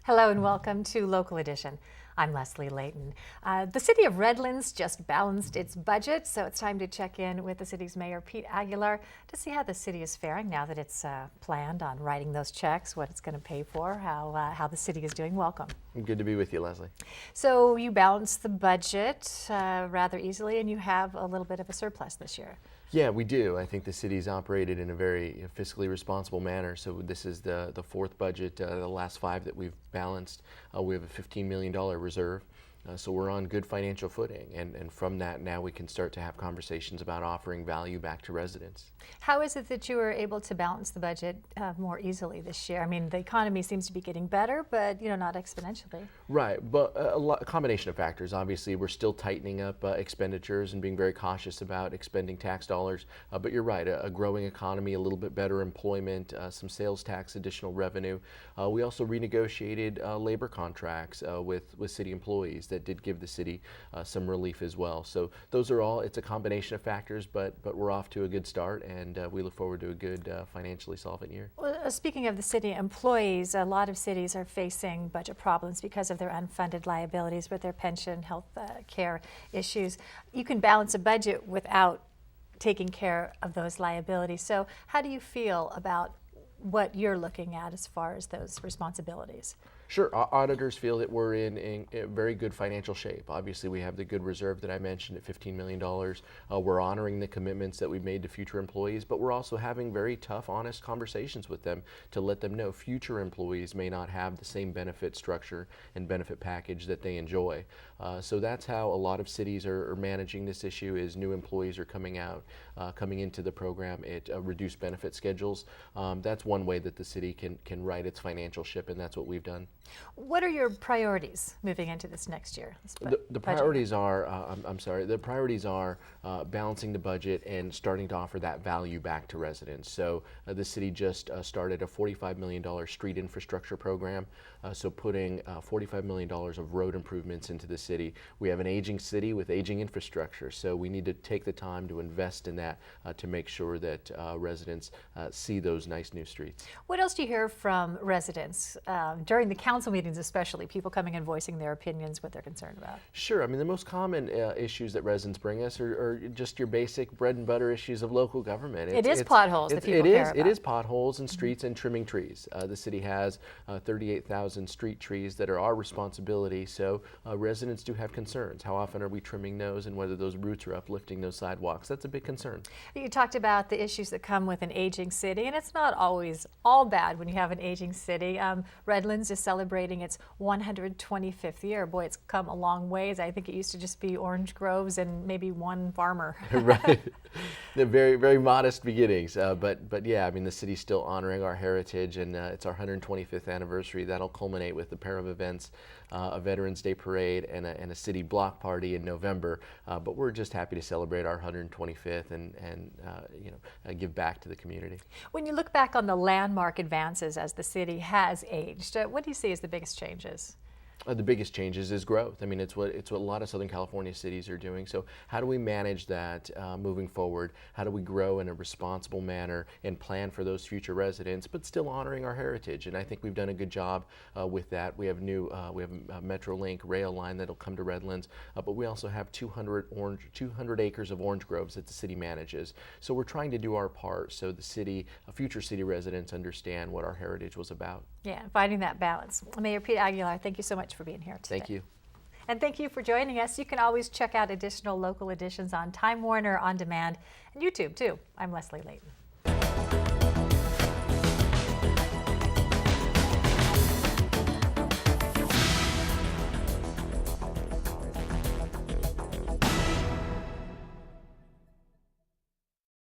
Hello and welcome to Local Edition. I'm Leslie Leyton. The city of Redlands just balanced its budget, so it's time to check in with the city's mayor, Pete Aguilar, to see how the city is faring now that it's planned on writing those checks, what it's going to pay for, how the city is doing. Welcome. Good to be with you, Leslie. So you balanced the budget rather easily, and you have a little bit of a surplus this year. Yeah, we do. I think the city's operated in a very fiscally responsible manner. So this is the fourth budget, the last five that we've balanced. We have a $15 million reserve. So we're on good financial footing, and from that now we can start to have conversations about offering value back to residents. How is it that you were able to balance the budget more easily this year? I mean, the economy seems to be getting better, but not exponentially. Right, but a combination of factors. Obviously, we're still tightening up expenditures and being very cautious about expending tax dollars. But you're right, a growing economy, a little bit better employment, some sales tax additional revenue. We also renegotiated labor contracts with city employees that did give the city some relief as well. So those are all, it's a combination of factors, but we're off to a good start, and we look forward to a good financially solvent year. Well, speaking of the city employees, a lot of cities are facing budget problems because of their unfunded liabilities with their pension, health care issues. You can balance a budget without taking care of those liabilities. So how do you feel about what you're looking at as far as those responsibilities? Sure, our auditors feel that we're in very good financial shape. Obviously, we have the good reserve that I mentioned at $15 million. We're honoring the commitments that we've made to future employees, but we're also having very tough, honest conversations with them to let them know future employees may not have the same benefit structure and benefit package that they enjoy. So that's how a lot of cities are managing this issue. Is new employees are coming into the program at reduced benefit schedules. That's one way that the city can right its financial ship, and that's what we've done. What are your priorities moving into this next year? The priorities are, the priorities are balancing the budget and starting to offer that value back to residents. So the city just started a $45 million street infrastructure program. So putting $45 million of road improvements into the city. We have an aging city with aging infrastructure, so we need to take the time to invest in that to make sure that residents see those nice new streets. What else do you hear from residents during the council meetings, especially people coming and voicing their opinions, what they're concerned about? Sure. I mean, the most common issues that residents bring us are just your basic bread and butter issues of local government. It is potholes that people care about. It is potholes and streets and trimming trees. The city has 38,000 street trees that are our responsibility, so residents do have concerns. How often are we trimming those, and whether those roots are uplifting those sidewalks? That's a big concern. You talked about the issues that come with an aging city, and it's not always all bad when you have an aging city. Redlands is celebrating its 125th year. Boy, it's come a long ways. I think it used to just be orange groves and maybe one farmer. Right. They're very, very modest beginnings. But yeah, I mean, the city's still honoring our heritage, and it's our 125th anniversary. That'll culminate with a pair of events, a Veterans Day parade and a city block party in November. But we're just happy to celebrate our 125th and give back to the community. When you look back on the landmark advances as the city has aged, what do you see as the biggest changes? The biggest changes is growth. I mean, it's what a lot of Southern California cities are doing. So how do we manage that moving forward? How do we grow in a responsible manner and plan for those future residents, but still honoring our heritage? And I think we've done a good job with that. We have a MetroLink rail line that'll come to Redlands, but we also have 200 acres of orange groves that the city manages. So we're trying to do our part so the city, future city residents, understand what our heritage was about. Yeah, finding that balance. Mayor Pete Aguilar, thank you so much for being here today. Thank you. And thank you for joining us. You can always check out additional local editions on Time Warner On Demand and YouTube too. I'm Leslie Leyton.